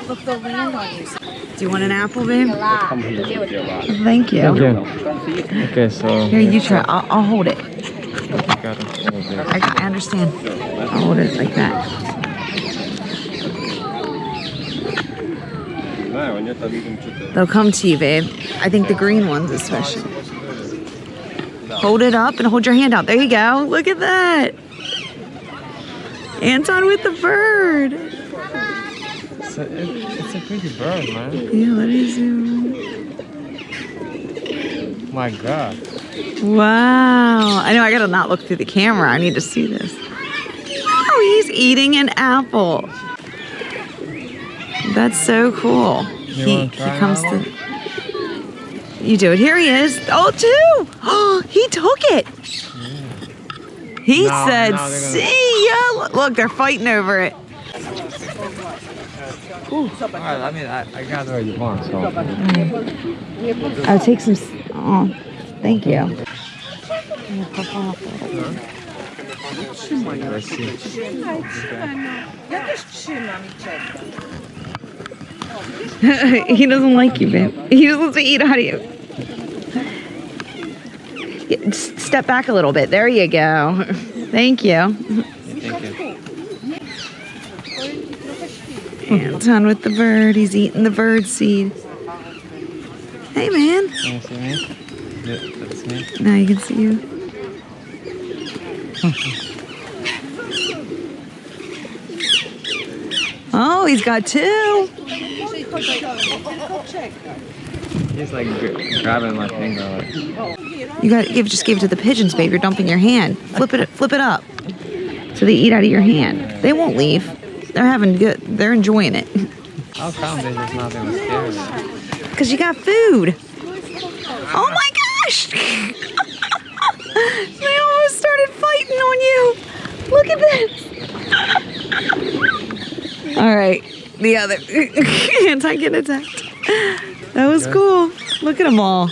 Look, the ring on you. Do you want an apple, babe? Thank you. Thank you. Okay, so... Here, you try. I'll hold it. I I understand. I'll hold it like that. They'll come to you, babe. I think the green ones especially. Hold it up and hold your hand out. There you go. Look at that. Anton with the bird. It's a pretty bird, man. Yeah, let me zoom. My God. Wow. I know I gotta not look through the camera. I need to see this. Oh, he's eating an apple. That's so cool. He comes to... You do it. Here he is. Oh, two. Oh, he took it. He said, see ya. Look, they're fighting over it. Alright, I mean, I got what you want, so... I'll take some... Oh, thank you. Let's see. He doesn't like you, babe. He just wants to eat out of you. Step back a little bit. There you go. Thank you. Thank you. Anton with the bird. He's eating the bird seed. Hey, man. Can you see me? Yeah, that's me. Now you can see you. Oh, he's got two. He's like grabbing my finger. Like. You got to just give it to the pigeons, babe. You're dumping your hand. Flip it up, so they eat out of your hand. They won't leave. They're having good. They're enjoying it. How come they're just not even scared? Cause you got food. Oh my gosh! They almost started fighting on you. Look at this. All right, the other Anton getting attacked. That was cool. Look at them all.